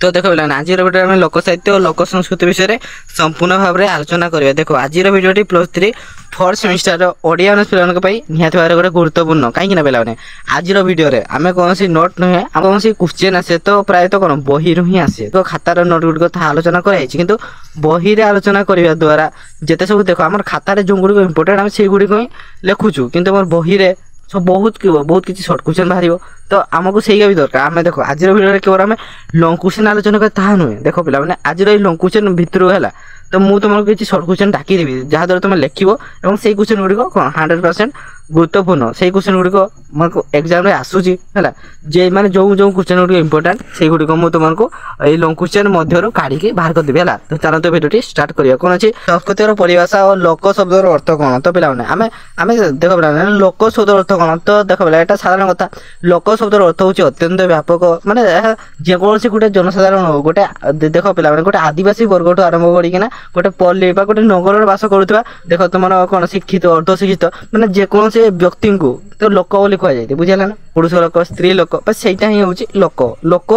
तो देख पे आज भिडियो में लोक साहित्य और लोक संस्कृति विषय संपूर्ण भाव में आलोचना करिया। देखो आज भिडियोटी +3 4th सेमिस्टर ओडिया ऑनर्स पिलाने निहाती भाव गोटे गुरुत्वपूर्ण कहीं पे आज भिडियो आम कौन नोट नुहे कौन क्वेश्चन आसे तो प्राय तो कौन बही ही आसे तो खातार नोट गुड़िक आलोचना कराई किंतु बही रे आलोचना करने द्वारा जिते सब देख आम खातार जो गुड़िक इंपोर्टेंट आम से गुड़िक ही लिखुचु किंतु मोर बही रे सब बहुत किसी सर्ट क्वेश्चन बाहर तो आमको सही भी दरकार आम देखो आज भिडियो केवल आम लंग क्वेश्चन आलोचना कर नुहे देख पे आज लंग क्वेश्चन भितर है तो मुझे तुमको किसी सर्ट क्वेश्चन डाकिदेवी जहाँद्वारा तुम लिख और से क्वेश्चन गुड़िक कौन 100% गुरुत्वपूर्ण से क्वेश्चन गुड़िक मोर एग्जाम रे आसूची है जे माने जो जो क्वेश्चन गुड़िक इंपोर्टेंट से गुड़िक मुझे तुमको ये लंग क्वेश्चन मध्य काढ़ी बाहर करदेवी है तो चलते भिडियो स्टार्ट करिया कौन अच्छी संस्कृति और परिभाषा और लोक शब्दर अर्थ कौन तो पे आम देख पे लोक शब्द अर्थ कौन तो देख पे यहाँ साधारण कथा लोक शब्दर अर्थ हूँ अत्यंत व्यापक माने जेकोसी गोटे जनसाधारण हो गोटे देख पे गोटे आदिवासी वर्ग ठूँ आरंभ करना गोटे पल्ली गोटे नगर बास करुवा देख तुम कौन शिक्षित अर्धशिक्षित माने जेकोसी व्यक्ति को तो लोक बोली कहुए बुझेगा ना पुरुष लोक स्त्री लोक सहीटा ही हूँ लोक लोक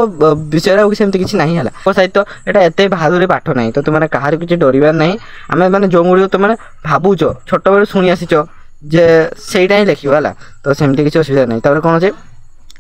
विषय सेमती किसी ना है साहित्य यहाँ एत भादुरी पाठ ना तो तुम कहार किसी डरबार ना आम मैंने जो गुड़ तुम भावुच छोट बेलू शुणी आसीच जे सहीटा ही लिख तो सेमती किसी असुविधा नहीं कौन से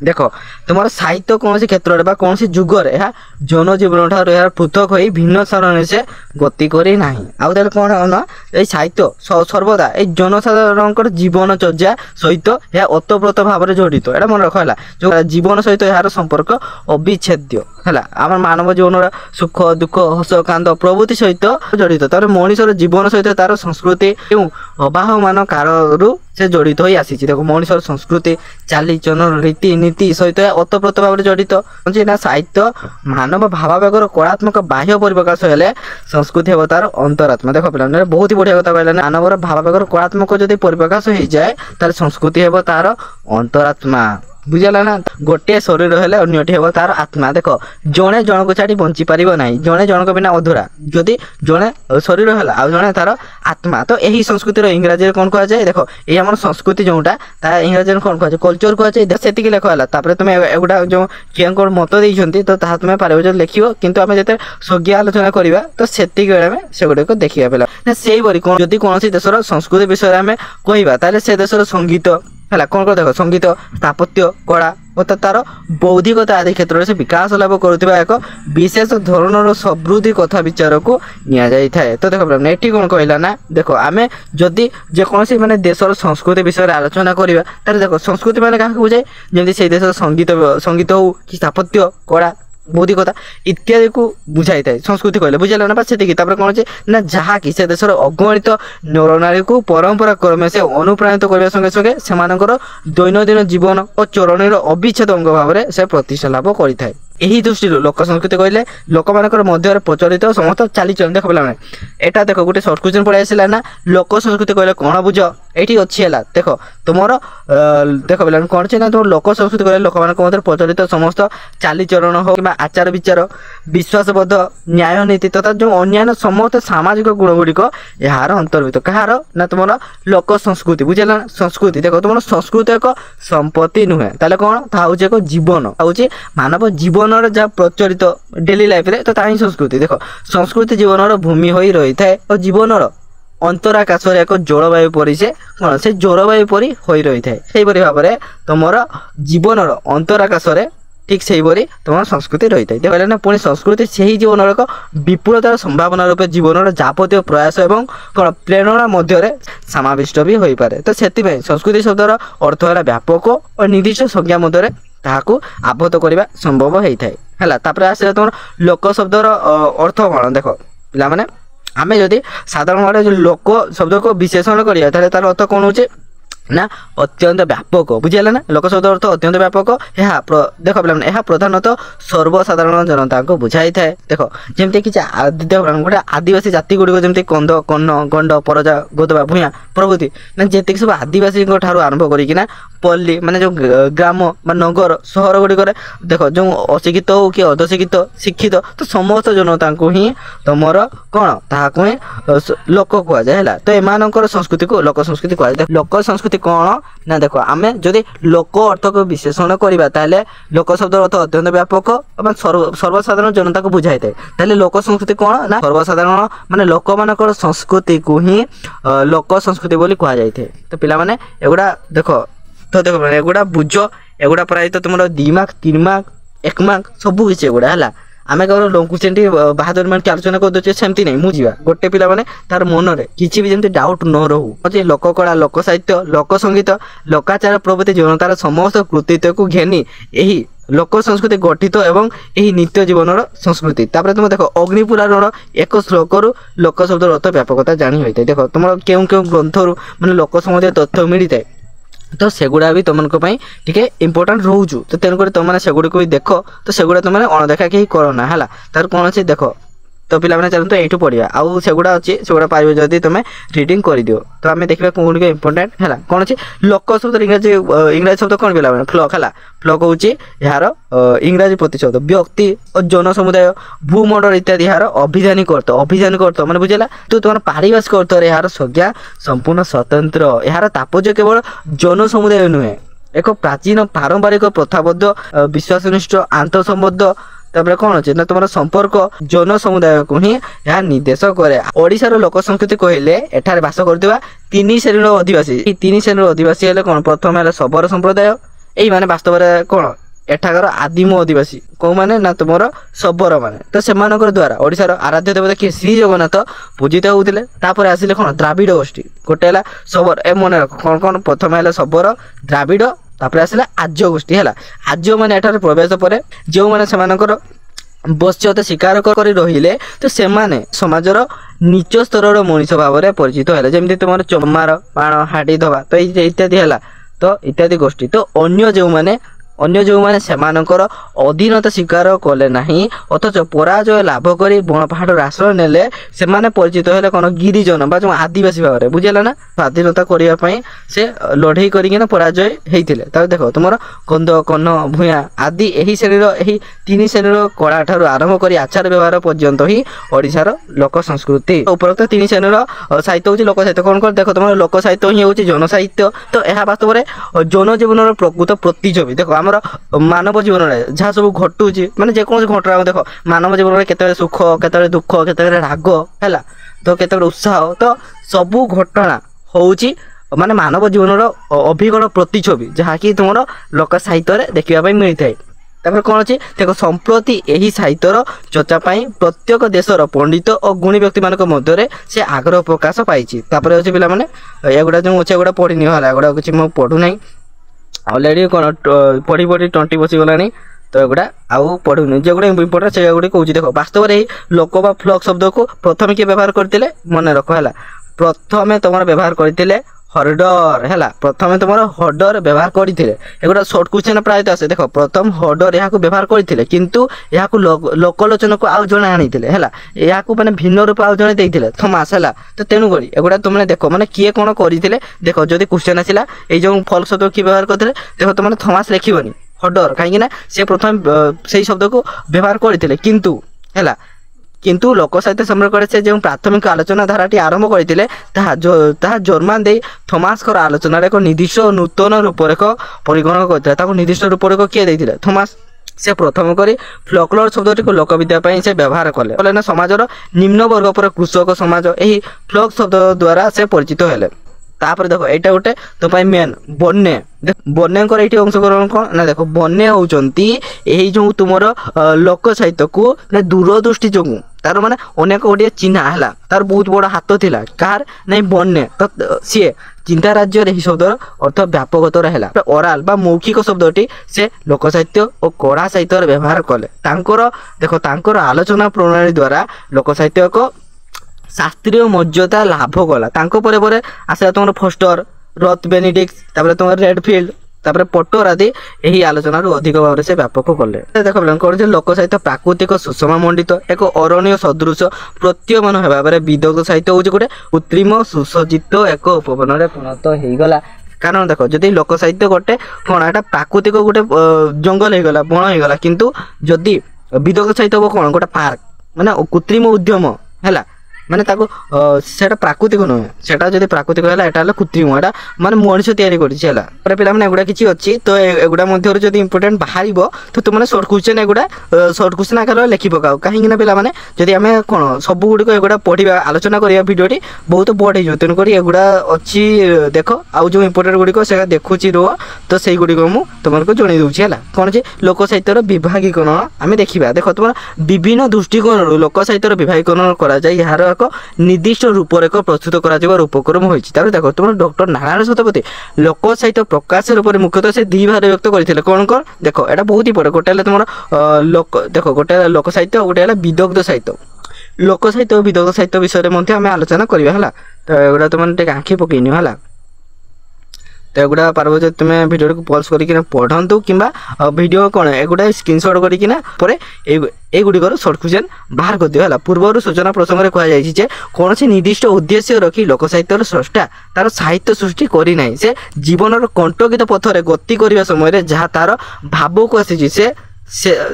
देख तुम साहित्य कौन क्षेत्र में कौन जुगर यह जनजीवन ठार यार पृथक हो भिन्न सरणी से गति करना आउ कौन ना ये साहित्य सर्वदा ये जनसाधारण जीवन चर्या सहित यह ओतप्रोत भाव में जड़ित यहाँ मन रख है जो जीवन सहित यार संपर्क अविच्छेद्य है आम मानव जीवन सुख दुख हस कांद प्रभृति सहित जड़ित तर मनीषर जीवन सहित तार संस्कृति अबाहमान कारु से जड़ित हो आसी देख मनीषर संस्कृति चालीचलन रीति नीति सहित ओतप्रोत भाव में जड़ित ना साहित्य मानव भावावेगर कलात्मक बाह्य परिप्रकाश हेले संस्कृति हे तार अंतरात्मा देख पे बहुत ही बढ़िया कथा कहला मानवर भावावेगर कलात्मक जब परिप्रकाश हो जाए तार संस्कृति हे तार अंतरात्मा बुझला ना गोटे शरीर हेले अन्यटी हे तार आत्मा देख जड़े जन को छाड़ी बंची पार ना जड़े जन बिना अधूरा जदि जड़े शरीर है आ जड़े तार आत्मा तो यही संस्कृतिर इंग्राजी कौन कह जाए देख ये आम संस्कृति जोटा इंग्राजी कौन कह कल्चर कह जाए से लिख है तुम एगुटा जो किए कौन मत देते तो तुम पार लिख कितु आम जो स्वर्गीय आलोचना करवा तो से गुड़िक देखा पे से कौन जदि कौन देशर संस्कृति विषय में कहवा से देशर संगीत है कौन कर देख संगीत स्थापत्य कला और तार बौद्धिकता आदि क्षेत्र से विकास लाभ करुवा एक विशेष धरणर समृद्धि कथा विचार को निया जाए तो देख ये कौन कहला ना देख आम जदि जेकोसी माने देशर संस्कृति विषय आलोचना करवा देख संस्कृति माने क्या बुझाए जमी से देश संगीत हो कि स्थापत्य कला बौद्धिकता इत्यादि को बुझाई था संस्कृति कहले बुझेगा ना से कौन अच्छे ना जहाँ कि से देशर अगणित नरनारी को परंपरा क्रमे से अनुप्राणित करने संगे संगे से दैनंदिन जीवन और चरणीर अविच्छेद अंग भाव में से प्रतिष्ठा लाभ करें यही दृष्टि लोक संस्कृति कहले लोक मान मध्य प्रचलित समस्त चालीचलन देख पे एटा देख गोटे सर्ट क्वेश्चन पड़े आसला ना लोक संस्कृति कहले कौन बुझ ये अच्छी है देख तुम देख पे कौन अच्छे ना तुम लोक संस्कृति कहले लोक मान मध्य प्रचलित समस्त चालीचरण हो कि आचार विचार विश्वासबोध न्याय नीति तथा जो अन्य समस्त सामाजिक गुण गुड़िक यार अंतर्भुक्त कहार ना तुम लोक संस्कृति बुझेगा संस्कृति देख तुम संस्कृति एक संपत्ति नुहे ताले कौन हूँ एक जीवन हूँ मानव जीवन जहाँ प्रचलित डेली लाइफ रे तो ताही संस्कृति देख संस्कृति जीवन भूमि हो रही है और जीवन अंतराकाश एक जलवायु परी से कौन से जलवायु परी हो रही है से भाव में तुम जीवन अंतराकाश ठीक से तुम संस्कृति रही है देखा ना पुणी संस्कृति से ही जीवन एक विपुलतार संभावना रूपे जीवन जापत्य प्रयास और कौन प्रेरणा मध्य समाविष्ट भी हो पारे तो से संस्कृति शब्दर अर्थ है व्यापक और निर्दिष्ट संज्ञा मध्य ताकू आबद्ध करने संभव होता है तापर आस तुम लोक शब्दर अर्थ कौन देख पे मैंने आम जदि साधारण भाव लोक शब्द को विशेषण करिया तार अर्थ कौन हो ना अत्यंत व्यापक बुझेगा ना लोक शब्द अर्थ अत्यंत व्यापक यह देख पे यह प्रधानतः सर्वसाधारण जनता को बुझाई था देख जमी कि गोटे आदिवासी जाति गुड़िक जमी कंद कन्न गंड परजा गोदवा भूया प्रभृति ना जी सब आदिवासी आरंभ करना पल्ली माने जो ग्राम नगर सहर गुड़िक देख जो अशिक्षित हो कि अर्धशिक्षित शिक्षित तो समस्त जनता को ही तुम कौन ताकू ही लोक कहुए है तो एम संस्कृति को लोक संस्कृति कहुए लोक संस्कृति संस्कृति कौन ना देखो आम जदि लोक अर्थ को विशेषण करवा ताले लोक शब्द अर्थ अत्यंत व्यापक और सर्वसाधारण जनता को बुझाई था लोक संस्कृति कौन ना सर्वसाधारण माने लोक मान संस्कृति को ही लोक संस्कृति बोली कह जाए। तो पिला माने एगुड़ा देखो तो देखो एगुड़ा बुझ एगुड़ा प्राय तो तुम 2 मार्क 3 मार्क 1 मार्क सब किसी एगुड़ा है आम केवल लंग क्वेश्चन टी 72 मिनट आलोचना करदे सेमती नहीं मुझे गोटे पिला माने तार मन में किसी भी जमी डाउट न रहू लोककला लोक साहित्य लोक संगीत लोकाचार प्रभृति जनतार समस्त कृतित्व को घेनी यही लोक संस्कृति गठित एवं यही नित्य जीवन संस्कृति। तापर तुम देखो अग्निपुराण एक श्लोक लोक शब्द अर्थ व्यापकता जानी होता है। देखो तुम क्यों क्यों ग्रंथर माने लोक संबंधी तथ्य मिलता है तो सेगुड़ा भी तुमको टिके इंपोर्टेंट रोचु तो तेणुक तुमने सेगुड़ी को भी देख तो सेगुड़ा तुमने अणदेखा कहीं करना है तार कौन अच्छे देख तो पिला मैंने चलते यू पढ़ा आउ सेगुड़ा अच्छी सेगुड़ा पार जदि तुम रिडिंग कर दियो तो आम देखा कौन के इंपोर्टेंट है कौन अच्छे लोक शब्द इंग्राजी शब्द कौन पिला फ्लक है फ्लक हूँ यार इंग्राजी प्रतिशब्द व्यक्ति और जन समुदाय भूमंडल इत्यादि यार अभिधानिक अर्थ मैंने बुझेगा तो तुम पारिभाषिक अर्थ यार संज्ञा संपूर्ण स्वतंत्र यार तात्पर्य केवल जन समुदाय नुहे एक प्राचीन पारंपरिक प्रथाबद्ध विश्वासनिष्ठ आंतसंबद्ध तापर कौन अच्छे ना तुम संपर्क जन समुदाय को ही यह निर्देश करे। ओडिशार लोक संस्कृति कहले एठार बास करथिबा 3 श्रेणीर आदिवासी 3 श्रेणीर आदिवासी हेले कौन प्रथम है शबर संप्रदाय यही माने वास्तव में कौन एठाकर आदिम आदिवासी कौ माने ना तुम शबर माने तो से द्वारा ओडिशार आराध्य देवता किए श्री जगन्नाथ पूजित होते तापर आसिले कौन द्राविड़ गोष्ठी गोटे है शबर ए मन रख कौन कौन प्रथम है शबर द्राविड़ तापर आसला आर्य गोष्ठी है आर्य मैंने एठार प्रवेश पर जो मैंने से बश्यता स्वीकार कर रहिले तो से समाजर नीच स्तर मनीष भाव में परिचित है जमी तुम चमार बाण हाड़ी धवा तो इत्यादि है तो इत्यादि गोष्ठी तो अन्य जो माने सेमानकर अधीनता स्वीकार कले नहीं अथच पराजय लाभ कर बण पहाड़ आश्रय नेले से माने परिचित है कौन गिरिजन बा जो आदिवासी भाव में बुझेगा ना स्वाधीनता करने से लड़े करना पराजय होते देख तुम कंद कन्न भूया आदि यही श्रेणीर यही 3 श्रेणीर कला ठार आरंभ कर आचार व्यवहार पर्यंत ही ओडिशार लोक संस्कृति उपरोक्त 3 श्रेणीर साहित्य हूँ लोक साहित्य कौन कौन देख तुम लोक साहित्य ही हूँ जन साहित्य तो यह वास्तव में जन जीवन प्रकृत प्रतिछवि देख आमर मानव जीवन में जहाँ सब घटू माने जेकोसी घटना देख मानव जीवन में केते सुख केते दुख केते राग है तो केते उत्साह तो सबू घटना हूँ माने मानव जीवन अभिगण प्रतिछवि जहाँकि तुम लोक साहित्य देखा मिलता है। तापर कौन अच्छे देख संप्रति यही साहित्यर चर्चापाई प्रत्येक देशर पंडित और गुणी व्यक्ति मान मध्य से आग्रह प्रकाश पाई अच्छे पिला माने एगुड़ा जो अच्छे एगुड़ा पढ़नी है एगुड़ा किसी मुझे पढ़ुना अलरेडी कौन पढ़ी 20 बसीगलानी तो एगुड़ा आउ पढ़ुनी जो गुड़ा इम्पोर्टेंट से गुड़ी कहूँ देख वास्तव में लोक बा फ्लक शब्द को प्रथम किए व्यवहार करते मन रख है प्रथम तुम व्यवहार करते हर्डर है प्रथम तुम हर्डर व्यवहार करते एगुड़ा शॉर्ट क्वेश्चन प्रायतः आसे देख प्रथम हर्डर यहाँ व्यवहार करते किंतु यहाँ लोकलोचन को आउ जड़े आनी है यहाँ मैंने भिन्न रूप आउ जड़े देते थमास है तो तेणुक एगुड़ा तुमने देख मैंने किए कौन करते देख जदि क्वेश्चन आसला ये फल शब्द किए व्यवहार करते देख तुमने थमास लिखबनी हर्डर कहीं से प्रथम से शब्द को व्यवहार करते किंतु लोक साहित्य संपर्क से जो प्राथमिक आलोचना धाराटी आरंभ करते जर्मान दे थॉमस आलोचना एक निर्दिष्ट नूतन रूपरेख परिगणन करते निर्दिष्ट रूपरेख किए देते थॉमस से प्रथम करी फ्लोकलोर शब्द टी लोकविद्या से व्यवहार कले ना समाजर निम्न वर्ग पर कृषक समाज यही फ्लोक शब्द द्वारा से परिचित हेले। तापर देखो यहाँ गोटे तो मेन बन्य बन्यकर ये अंशग्रहण कौन ना देख बन्य होती यही जो तुम लोक साहित्य को दूरदृष्टि जो तार माने अनेक गोटे चिन्हा है तार बहुत बड़ा हाथ थिला कार नहीं बन्य तो सी चिंता राज्य यही शब्द अर्थ व्यापकतर है ओराल बा मौखिक शब्दटी से लोक साहित्य और कला साहित्य व्यवहार कले देख तांकर आलोचना प्रणाली द्वारा लोक साहित्य को शास्त्रीय मर्यादा लाभ कला पर आसा तुम फोस्टर रथ बेनिडिक्स तापर तुम रेडफिल्ड तापर पोटर आदि यही आलोचना अधिक भाव से व्यापक कले। देख कौन लोक साहित्य प्राकृतिक सुषमा मंडित एक अरण्य सदृश प्रतीयमान भाव में विदग्ध साहित्य हूँ गोटे कृत्रिम सुसज्जित एक उपवन में परिणत होगला कारण देख जदि लोक साहित्य गोटे कौन एटा प्राकृतिक गोटे जंगल होगला बण होगला किंतु जदि विदग्ध साहित्य हम कौन गोटे पार्क माने कृत्रिम उद्यम है ମାନେ ତାକୁ ସେଟା ପ୍ରାକୃତିକ ନୁହେଁ, ସେଟା ଯଦି ପ୍ରାକୃତିକ ହେଲା ଏଟା ହେଲା କୃତ୍ରିମ, ଏଟା ମାନେ ମଣିଷ ତିଆରି କରିଛି ହେଲା। ତାପରେ ପିଲାମାନେ ଏଗୁଡ଼ା କିଛି ଅଛି, ତ ଏଗୁଡ଼ା ମଧ୍ୟରୁ ଯଦି ଇମ୍ପୋର୍ଟାଣ୍ଟ ବାହାରିବ ତ ତୁମମାନେ ସର୍ଟ କ୍ୱେଶ୍ଚନ୍ ଏଗୁଡ଼ା ସର୍ଟ କ୍ୱେଶ୍ଚନ୍ ଆକାରରେ ଲେଖି ପକାଅ। କାହିଁକିନା ପିଲାମାନେ ଯଦି ଆମେ କ'ଣ ସବୁ ଗୁଡ଼ିକ ଏଗୁଡ଼ା ପଢ଼ିବା ଆଲୋଚନା କରିବା ଭିଡ଼ିଓଟି ବହୁତ ବଡ଼ ହେଇଯିବ, ତେଣୁକରି ଏଗୁଡ଼ା ଅଛି ଦେଖ। ଆଉ ଯେଉଁ ଇମ୍ପୋର୍ଟାଣ୍ଟ ଗୁଡ଼ିକ ସେଟା ଦେଖୁଛି ରୁହ, ତ ସେଇଗୁଡ଼ିକ ମୁଁ ତୁମମାନଙ୍କୁ ଜଣାଇ ଦେଉଛି ହେଲା। କ'ଣ ଯେ ଲୋକ ସାହିତ୍ୟର ବିଭାଗୀକରଣ ଆମେ ଦେଖିବା। ଦେଖ ତୁମର ବିଭିନ୍ନ ଦୃଷ୍ଟିକୋଣରୁ ଲୋକ ସାହିତ୍ୟର ବିଭାଗୀକରଣ କରାଯାଏ, ଏହାର ଏକ ନିର୍ଦ୍ଦିଷ୍ଟ ରୂପରେଖ ପ୍ରସ୍ତୁତ କରାଯିବାର ଉପକ୍ରମ ହୋଇଛି। ତାପରେ ଦେଖ ତୁମର ଡକ୍ଟର ନାରାୟଣ ଶତପଥୀ ଲୋକ ସାହିତ୍ୟ ପ୍ରକାଶର ଉପରେ ମୁଖ୍ୟତଃ ସେ ଦୁଇ ଭାଗରେ ବ୍ୟକ୍ତ କରିଥିଲେ। କ'ଣ ଦେଖ ଏଇଟା ବହୁତ ହି ପଡ଼େ। ଗୋଟେ ହେଲା ତୁମର ଦେଖ ଗୋଟେ ହେଲା ଲୋକ ସାହିତ୍ୟ, ଗୋଟେ ହେଲା ବିଦଗ୍ଧ ସାହିତ୍ୟ। ଲୋକ ସାହିତ୍ୟ ଓ ବିଦଗ୍ଧ ସାହିତ୍ୟ ବିଷୟରେ ମଧ୍ୟ ଆମେ ଆଲୋଚନା କରିବା ହେଲା। ତ ଏଗୁଡ଼ା ତୁମେ ଟିକେ ଆଖି ପକେଇନିଅ ହେଲା। ତ ଏଗୁଡ଼ା ପାରବ ଯଦି ତୁମେ ଭିଡ଼ିଓକୁ ପଜ୍ କରିକିନା ପଢ଼ନ୍ତୁ, କିମ୍ବା ଭିଡ଼ିଓ କ'ଣ ଏଗୁଡ଼ା ସ୍କ୍ରିନସଟ୍ କରିକିନା ପରେ ଏଗୁଡ଼ିକର ସର୍ଟ କ୍ୱେଶ୍ଚନ୍ ବାହାର କରିଦିଅ ହେଲା। ପୂର୍ବରୁ ସୂଚନା ପ୍ରସଙ୍ଗରେ କୁହାଯାଇଛି ଯେ କୌଣସି ନିର୍ଦ୍ଦିଷ୍ଟ ଉଦ୍ଦେଶ୍ୟ ରଖି ଲୋକ ସାହିତ୍ୟର ସ୍ରଷ୍ଟା ତାର ସାହିତ୍ୟ ସୃଷ୍ଟି କରିନାହିଁ। ସେ ଜୀବନର କଣ୍ଟକିତ ପଥରେ ଗତି କରିବା ସମୟରେ ଯାହା ତାର ଭାବକୁ ଆସିଛି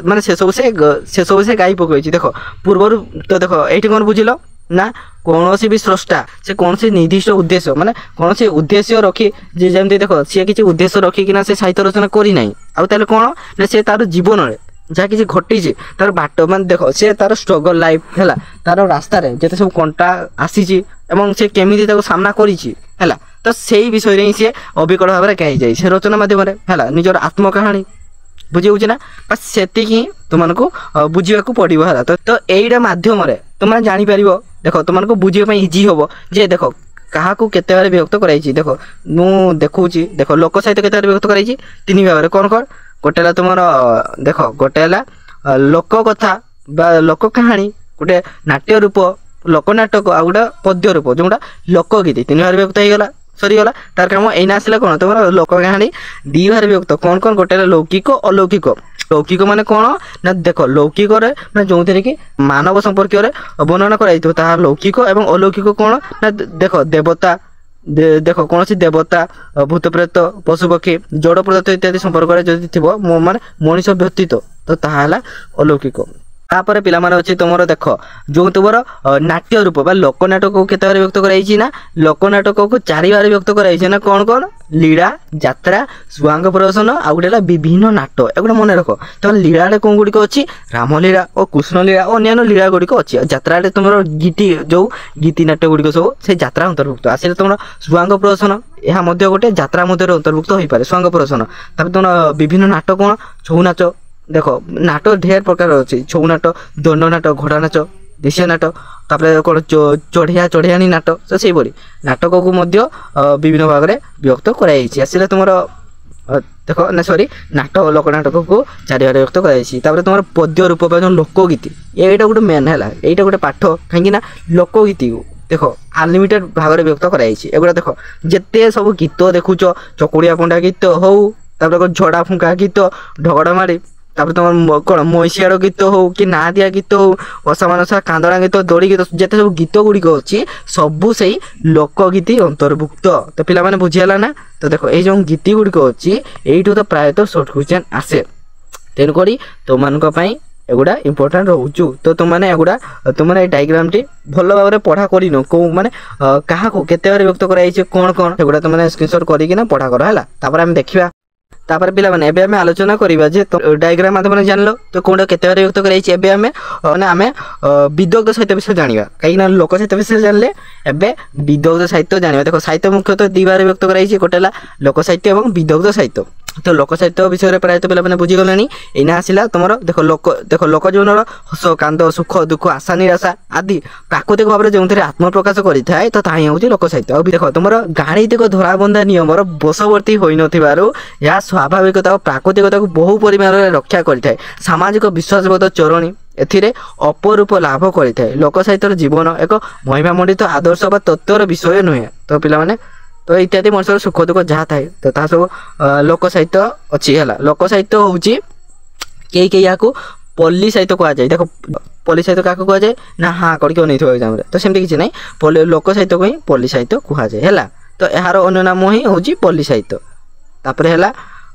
ମାନେ ସେସବୁ ସେ ଗାଇ ପକାଇଛି। ଦେଖ ପୂର୍ବରୁ ତ ଦେଖ ଏଇଠି କ'ଣ ବୁଝିଲ ନା, କୌଣସି ବି ସ୍ରଷ୍ଟା ସେ କୌଣସି ନିର୍ଦ୍ଦିଷ୍ଟ ଉଦ୍ଦେଶ୍ୟ ମାନେ କୌଣସି ଉଦ୍ଦେଶ୍ୟ ରଖି ଯେ ଯେମିତି ଦେଖ ସିଏ କିଛି ଉଦ୍ଦେଶ୍ୟ ରଖିକିନା ସେ ସାହିତ୍ୟ ରଚନା କରିନାହିଁ। ଆଉ ତାହେଲେ କ'ଣ ନା ସେ ତାର ଜୀବନରେ ଯାହା କିଛି ଘଟିଛି ତାର ବାଟ ମାନେ ଦେଖ ସେ ତାର ଷ୍ଟ୍ରଗଲ୍ ଲାଇଫ୍ ହେଲା, ତାର ରାସ୍ତାରେ ଯେତେ ସବୁ କଣ୍ଟା ଆସିଛି ଏବଂ ସେ କେମିତି ତାକୁ ସାମ୍ନା କରିଛି ହେଲା, ତ ସେଇ ବିଷୟରେ ହିଁ ସିଏ ଅବିକଳ ଭାବରେ ଗାଇଯାଏ ସେ ରଚନା ମାଧ୍ୟମରେ ହେଲା, ନିଜର ଆତ୍ମକାହାଣୀ। ବୁଝି ହେଉଛି ନା, ବାସ୍ ସେତିକି ହିଁ ତୁମମାନଙ୍କୁ ବୁଝିବାକୁ ପଡ଼ିବ ହେଲା। ତ ଏଇଟା ମାଧ୍ୟମରେ ତୁମେ ଜାଣିପାରିବ। ଦେଖ ତୁମମାନଙ୍କୁ ବୁଝିବା ପାଇଁ ଇଜି ହେବ ଯେ ଦେଖ କାହାକୁ କେତେ ଭାବରେ ବିଭକ୍ତ କରାଯାଇଛି। ଦେଖ ମୁଁ ଦେଖାଉଛି, ଦେଖ ଲୋକ ସାହିତ୍ୟ କେତେ ଭାବରେ ବିଭକ୍ତ କରାଯାଇଛି 3 ଭାବରେ। କ'ଣ ଗୋଟେ ହେଲା ତୁମର ଦେଖ ଗୋଟେ ହେଲା ଲୋକ କଥା ବା ଲୋକ କାହାଣୀ, ଗୋଟେ ନାଟ୍ୟ ରୂପ ଲୋକନାଟକ, ଆଉ ଗୋଟେ ପଦ୍ୟ ରୂପ ଯେଉଁଟା ଲୋକଗୀତି 3 ଭାବରେ ବିଭକ୍ତ ହେଇଗଲା, ସରିଗଲା। ତାର କାମ ଏଇନା ଆସିଲା କ'ଣ ତୁମର ଲୋକ କାହାଣୀ 2 ଭାବରେ ବିଭକ୍ତ। କ'ଣ ଗୋଟେ ହେଲା ଲୌକିକ ଅଲୌକିକ। ଲୌକିକ ମାନେ କ'ଣ ନା ଦେଖ ଲୌକିକରେ ମାନେ ଯେଉଁଥିରେ କି ମାନବ ସମ୍ପର୍କୀୟରେ ବର୍ଣ୍ଣନା କରାଯାଇଥିବ ତାହା ଲୌକିକ, ଏବଂ ଅଲୌକିକ କ'ଣ ନା ଦେଖ ଦେବତା ଦେଖ କୌଣସି ଦେବତା ଭୂତପ୍ରେତ ପଶୁପକ୍ଷୀ ଜଡ଼ ପଦାର୍ଥ ଇତ୍ୟାଦି ସମ୍ପର୍କରେ ଯଦି ଥିବ ମାନେ ମଣିଷ ବ୍ୟତୀତ ତ ତାହା ହେଲା ଅଲୌକିକ। ତାପରେ ପିଲାମାନେ ଅଛି ତୁମର ଦେଖ ଯେଉଁ ତୁମର ନାଟ୍ୟ ରୂପ ବା ଲୋକନାଟକକୁ କେତେ ଭାବରେ ବିଭକ୍ତ କରାଯାଇଛି ନା ଲୋକନାଟକକୁ 4 ଭାବରେ ବିଭକ୍ତ କରାଯାଇଛି ନା କ'ଣ ଲୀଳା, ଯାତ୍ରା, ସ୍ୱାଙ୍ଗ ପ୍ରଦର୍ଶନ, ଆଉ ଗୋଟେ ହେଲା ବିଭିନ୍ନ ନାଟ। ଏଗୁଡ଼ା ମନେ ରଖ। ତମେ ଲୀଳାରେ କ'ଣ ଗୁଡ଼ିକ ଅଛି ରାମଲୀଳା ଓ କୃଷ୍ଣଲୀଳା ଓ ଅନ୍ୟାନ୍ୟ ଲୀଳା ଗୁଡ଼ିକ ଅଛି। ଆଉ ଯାତ୍ରାରେ ତୁମର ଯେଉଁ ଗୀତି ନାଟ୍ୟ ଗୁଡ଼ିକ ସବୁ ସେ ଯାତ୍ରା ଅନ୍ତର୍ଭୁକ୍ତ। ଆସିଲେ ତୁମର ସ୍ୱାଙ୍ଗ ପ୍ରଦର୍ଶନ, ଏହା ମଧ୍ୟ ଗୋଟେ ଯାତ୍ରା ମଧ୍ୟରେ ଅନ୍ତର୍ଭୁକ୍ତ ହୋଇପାରେ ସ୍ୱାଙ୍ଗ ପ୍ରଦର୍ଶନ। ତାପରେ ତୁମର ବିଭିନ୍ନ ନାଟ କ'ଣ ଛଉ ନାଚ। ଦେଖ ନାଟ ଢେର ପ୍ରକାର ଅଛି, ଛଉ ନାଟ, ଦଣ୍ଡ ନାଟ, ଘୋଡ଼ା ନାଚ, ଦେଶୀୟ ନାଟ, ତାପରେ କ'ଣ ଚଢ଼ିଆଣି ନାଟ। ତ ସେଇଭଳି ନାଟକକୁ ମଧ୍ୟ ବିଭିନ୍ନ ଭାଗରେ ବିଭକ୍ତ କରାଯାଇଛି। ଆସିଲେ ତୁମର ଦେଖ ନା ନାଟ ଲୋକନାଟକକୁ 4 ଭାବରେ ବିଭକ୍ତ କରାଯାଇଛି। ତାପରେ ତୁମର ପଦ୍ୟ ରୂପ ବା ଯେଉଁ ଲୋକଗୀତି, ଏଇଟା ଗୋଟେ ମେନ୍ ହେଲା, ଏଇଟା ଗୋଟେ ପାଠ। କାହିଁକିନା ଲୋକଗୀତିକୁ ଦେଖ ଅନଲିମିଟେଡ୍ ଭାବରେ ବିଭକ୍ତ କରାଯାଇଛି। ଏଗୁଡ଼ା ଦେଖ ଯେତେ ସବୁ ଗୀତ ଦେଖୁଛ, ଚକୁଡ଼ିଆ ପଣ୍ଡା ଗୀତ ହଉ, ତାପରେ ଝଡ଼ା ଫୁଙ୍କା ଗୀତ, ଢଗଡ଼ା ମାଡ଼ି, ତାପରେ ତୁମର କ'ଣ ମଇଁଷିଆଡ଼ ଗୀତ ହଉ କି ନାଁ ଦିଆ ଗୀତ ହଉ, ଅସାମାନସା କାନ୍ଦଣା ଗୀତ, ଦୋଳି ଗୀତ, ଯେତେ ସବୁ ଗୀତ ଗୁଡ଼ିକ ଅଛି ସବୁ ସେଇ ଲୋକଗୀତି ଅନ୍ତର୍ଭୁକ୍ତ। ତ ପିଲାମାନେ ବୁଝିହେଲା ନା। ତ ଦେଖ ଏଇ ଯେଉଁ ଗୀତି ଗୁଡ଼ିକ ଅଛି ଏଇଠୁ ତ ପ୍ରାୟତଃ ସର୍ଟ କ୍ୱେଶ୍ଚନ୍ ଆସେ, ତେଣୁକରି ତୁମମାନଙ୍କ ପାଇଁ ଏଗୁଡ଼ା ଇମ୍ପୋର୍ଟାଣ୍ଟ ରହୁଛୁ। ତ ତୁମମାନେ ଏଗୁଡ଼ା ତୁମମାନେ ଏଇ ଡାଇଗ୍ରାମଟି ଭଲ ଭାବରେ ପଢ଼ା କରିନ, କେଉଁ ମାନେ କାହାକୁ କେତେ ଭାବରେ ବିଭକ୍ତ କରାଯାଇଛି କ'ଣ ସେଗୁଡ଼ା ତୁମମାନେ ସ୍କ୍ରିନସଟ୍ କରିକିନା ପଢ଼ା କର ହେଲା। ତାପରେ ଆମେ ଦେଖିବା। ତାପରେ ପିଲାମାନେ ଏବେ ଆମେ ଆଲୋଚନା କରିବା ଯେ ଡାଇଗ୍ରାମ ମାଧ୍ୟମରେ ଜାଣିଲ ତ କୋଉଟା କେତେ ଭାବରେ ବିଭକ୍ତ କରାଯାଇଛି। ଏବେ ଆମେ ବିଦଗ୍ଧ ସାହିତ୍ୟ ବିଷୟରେ ଜାଣିବା, କାହିଁକିନା ଲୋକ ସାହିତ୍ୟ ବିଷୟରେ ଜାଣିଲେ ଏବେ ବିଦଗ୍ଧ ସାହିତ୍ୟ ଜାଣିବା। ଦେଖ ସାହିତ୍ୟ ମୁଖ୍ୟତଃ 2 ଭାବରେ ବିଭକ୍ତ କରାଯାଇଛି, ଗୋଟେ ହେଲା ଲୋକ ସାହିତ୍ୟ ଏବଂ ବିଦଗ୍ଧ ସାହିତ୍ୟ। ତ ଲୋକ ସାହିତ୍ୟ ବିଷୟରେ ପ୍ରାୟତଃ ପିଲାମାନେ ବୁଝିଗଲେଣି। ଏଇନା ଆସିଲା ତୁମର ଦେଖ ଲୋକ ଜୀବନର ହସ କାନ୍ଦ, ସୁଖ ଦୁଃଖ, ଆଶା ନିରାଶା ଆଦି ପ୍ରାକୃତିକ ଭାବରେ ଯେଉଁଥିରେ ଆତ୍ମପ୍ରକାଶ କରିଥାଏ ତ ତାହା ହିଁ ହେଉଛି ଲୋକ ସାହିତ୍ୟ। ଆଉ ଦେଖ ତୁମର ଗାଣିତିକ ଧରାବନ୍ଧା ନିୟମର ବଶବର୍ତ୍ତୀ ହୋଇନଥିବାରୁ ଏହା ସ୍ୱାଭାବିକତା ଓ ପ୍ରାକୃତିକତାକୁ ବହୁ ପରିମାଣରେ ରକ୍ଷା କରିଥାଏ। ସାମାଜିକ ବିଶ୍ୱାସବୋଧ ଚରଣୀ ଏଥିରେ ଅପରୂପ ଲାଭ କରିଥାଏ। ଲୋକ ସାହିତ୍ୟର ଜୀବନ ଏକ ମହିମାମଣ୍ଡିତ ଆଦର୍ଶ ବା ତତ୍ତ୍ୱର ବିଷୟ ନୁହେଁ। ତ ପିଲାମାନେ ତ ଇତ୍ୟାଦି ମଣିଷର ସୁଖ ଦୁଃଖ ଯାହା ଥାଏ ତ ତାହା ସବୁ ଲୋକ ସାହିତ୍ୟ ଅଛି ହେଲା। ଲୋକ ସାହିତ୍ୟ ହେଉଛି କେହି ଏହାକୁ ପଲ୍ଲୀ ସାହିତ୍ୟ କୁହାଯାଏ। ଦେଖ ପଲ୍ଲୀ ସାହିତ୍ୟ କାହାକୁ କୁହାଯାଏ ନା ହଁ କରିକି ଅନେଇଥିବ ଏକ୍ଜାମରେ, ତ ସେମିତି କିଛି ନାହିଁ, ଲୋକ ସାହିତ୍ୟକୁ ହିଁ ପଲ୍ଲୀ ସାହିତ୍ୟ କୁହାଯାଏ ହେଲା। ତ ଏହାର ଅନ୍ୟ ନାମ ହିଁ ହେଉଛି ପଲ୍ଲୀ ସାହିତ୍ୟ। ତାପରେ ହେଲା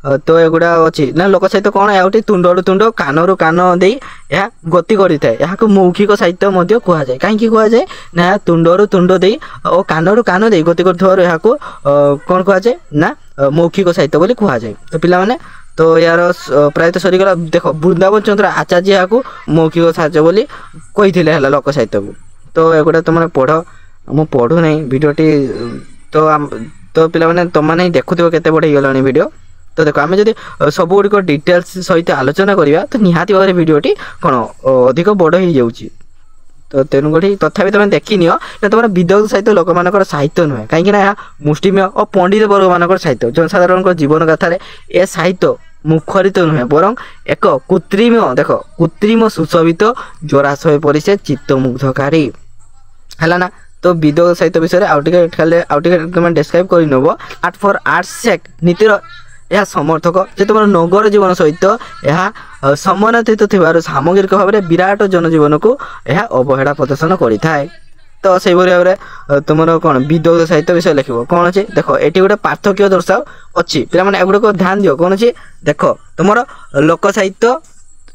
तो एगुड़ा अच्छी ना लोक साहित्य कौन या तुंड तुंड कान कान दे यह गति करें यहाँ मौखिक साहित्य कहुए कहीं कहुए ना तुंड तुंड दे और कान कान दे गति कर कौन कहुए ना मौखिक साहित्य बोली कहुए। तो पिला तो यार प्रायतः सरीगला देख वृंदावन चंद्र आचार्य यहाँ मौखिक साहित्य बोली कही लोक साहित्य को। तो एगुड़ा तुम पढ़ मु पढ़ू नहीं भिडटी तो पिला तुमने देखुव के बढ़ गला भिड। तो देखो आम जब सब गुड़िक डिटेल्स सहित आलोचना करवा तो निहाती भाव में भिडटी कौन अधिक बड़ हो जाऊँगी। तो तेणुक तथापि तुम देखनी ना तुम विदग्ध साहित्य लोक मान साहित्य नुहे कहीं मुष्टिमेय और पंडित वर्ग मान साहित्य जनसाधारण जीवन गाथार ए साहित्य मुखरित नुहे बरं एक कृत्रिम देख कृत्रिम सुशोभित जराशय परि से चित्तमुग्धकारी है ना। तो विदग्ध साहित्य विषय आउटे तुम डिस्क्राइब कर नब आर्ट फॉर आर्ट सेक नीतिर यह समर्थक जे तुम नगर जीवन सहित यह समानातीत थिबार सामग्रिक भाव में विराट जनजीवन को यह अवहेला प्रदर्शन करें। तो से भाव में तुम कौन विदग्ध साहित्य विषय लिख कौन अच्छे देख ये गोटे पार्थक्य दर्शाओ अच्छी पे एगुड़ाक ध्यान दियो कौन अच्छे देख तुम लोक साहित्य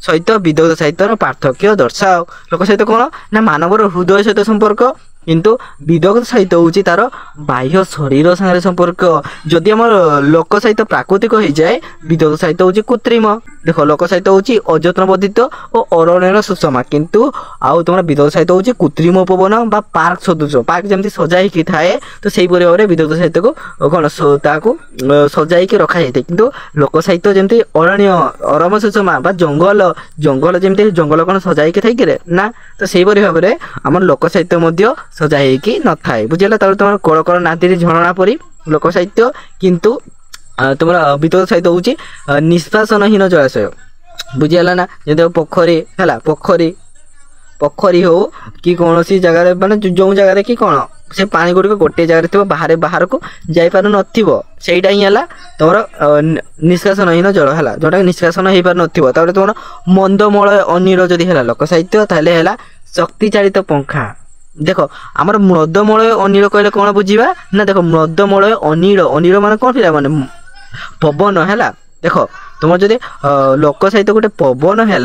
सहित विदग्ध साहित्य पार्थक्य दर्शाओ। लोक साहित्य कौन ना मानवर हृदय सहित संपर्क किंतु विदग्ध साहित्य हूँ तार बाह्य शरीर सागर संपर्क। जदि आम लोक साहित्य प्राकृतिक हो जाए विदग्ध साहित्य हूँ कृत्रिम। देख लोक साहित्य हूँ अयत्न वर्धित और अरण्यर सुषमा किंतु आउ तुम विदग्ध साहित्य हूँ कृत्रिम उपवन बा पार्क सदृश पार्क जमी सजाई थाए। तो से भाव में विदग्ध साहित्य को कौन सजाई रखा जाए किंतु लोक साहित्य जमी अरण्य अरम सुषमा बा जंगल जंगल जमी जंगल कौन सजाई थाई कि ना। तो से भाव में आम लोक साहित्य सजाई न थाए बुझेगा। तुम कड़कड़ नादी झरणा परी लोक साहित्य किंतु तुम विदग्ध साहित्य हूँ निष्कासनहीन जलाशय बुझीगला ना जब पोखरी है पोखरी पोखरी हो कि कौन सी जगह माने जो जगह कि कौन से पानी गुड़िक गोटे जगह थी बाहर बाहर को जापार नईटा ही है तुम निष्कासनहीन जल है जोटा निष्कासन हो पार नापर तुम मंदमलय अनिल जदि है लोक साहित्य ताहले है शक्ति चालित पंखा। देख आमर मृदमलय अनिल कहले कौन बुझा ना देख मृदमलय अनिल अनिल मान कौन पिला माने पवन है। देख तुम जब लोक साहित्य गोटे पवन है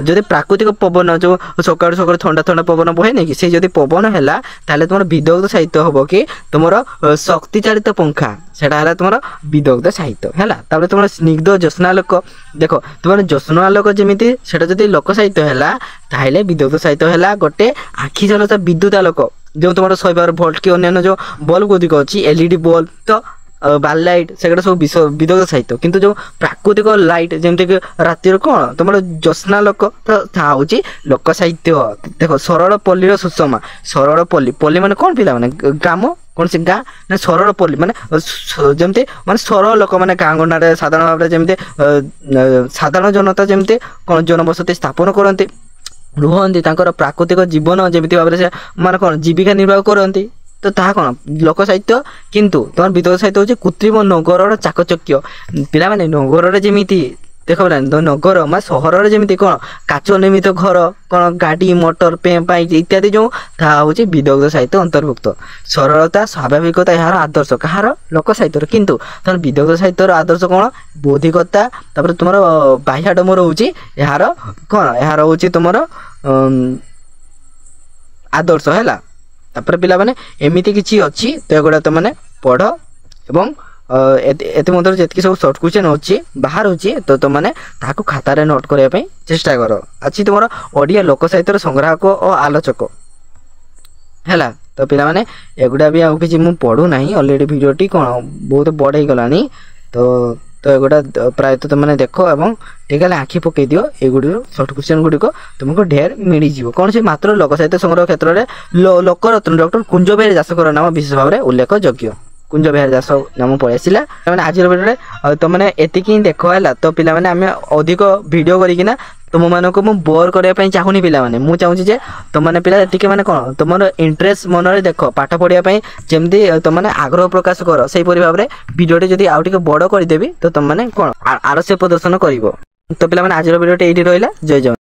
जब प्राकृतिक पवन जो सका सका ठंडा ठंडा पवन बहे नहीं कि जब पवन है ताले तुम विदग्ध साहित्य हम कि तुम शक्ति चालित पंखा से तुम विदग्ध साहित्य है। तुम स्निग्ध ज्योत्स्नालोक देख तुम ज्योत्स्नालोक जमी से लोक साहित्य है ताहले विदग्ध साहित्य है गोटे आखि जलता विद्युत आलोक जो तुम 112 वोल्ट कि अन्य जो बल्ब गुड़िक अच्छी एलईडी बल्ब तो बाल लाइट से सब विदग्ध साहित्य किंतु जो प्राकृतिक लाइट जमती कि रातिर कौन तुम ज्योत्स्नालोक तो हूँ लोक साहित्य। देख सरल पल्लीर सुषमा सरल पल्ली पल्ली माने कौन पिला माने ग्राम कौन से गाँ ना सरल पल्ली माने जमती माने सरल लोक मैंने गाँ गंडे साधारण भाव में जमती साधारण जनता जमती कौन जनबसति स्थापन करती रुहंती प्राकृतिक जीवन जमी भाव में माने कौन जीविका निर्वाह करती। तो ता कौन लोक साहित्य किंतु तुम विदग्ध साहित्य हूँ कृत्रिम नगर चाकचक्य पिला माने नगर जमी देख नगर मा सहर जमी कौन काच निर्मित घर कौन गाड़ी मोटर पाइप इत्यादि जो हूँ विदग्ध साहित्य अंतर्भुक्त। सरलता स्वाभाविकता यार आदर्श कहार लोक साहित्य किंतु तुम विदग्ध साहित्य आदर्श कौन बौद्धिकता तुम बाह्याडम्बर हूँ यार कौन यार हूँ तुम आदर्श है। तापर पिला माने एमिति किछि अछि तो एगुड़ा तुम मैंने पढ़ एवं एत मध्य जी सब सर्ट क्वेश्चन अच्छी बाहर होची तो तुम मैंने खातार नोट करने चेष्टा कर। अच्छी तुम ओडिया लोक साहित्य संग्राहक और आलोचक है। तो पिला माने एगुड़ा भी आउ किछि मु पढ़ू नहीं ऑलरेडी वीडियोटी कौन बहुत बड़ हो गलानी। तो एगुड़ा प्रायतः तुमने देख एवं ठीक है आखि पकई दियो एगुड़ सर्ट क्वेश्चन गुड़िक तुमको ढेर मिलଯିव कौन से मात्र लोक साहित्य संग्रह क्षेत्र में लोकरत्न डॉक्टर कुंज बिहारी दासकर नाम विशेष भाव में उल्लेख योग्य कुंज बिहारी दास नाम पलि आसला आज भिडियो तुमने एतिकी देख है। तो पिला माने आमे अधिक वीडियो करिकिना तुम मानक मु बोर करने चाहूनी पिला माने मु चाहूँ जे तुमने पिला टिके माने कौन तुम इंटरेस्ट मन में देख पाठ पढ़ाई जमती तुमने आग्रह प्रकाश कर से भाव में वीडियोटी जब आउ टिके बड़ करदेवी तो तुम मैंने कौन आरस्य प्रदर्शन कर। तो पिला माने आज भिडियोटी ये रहा। जय जगन्नाथ।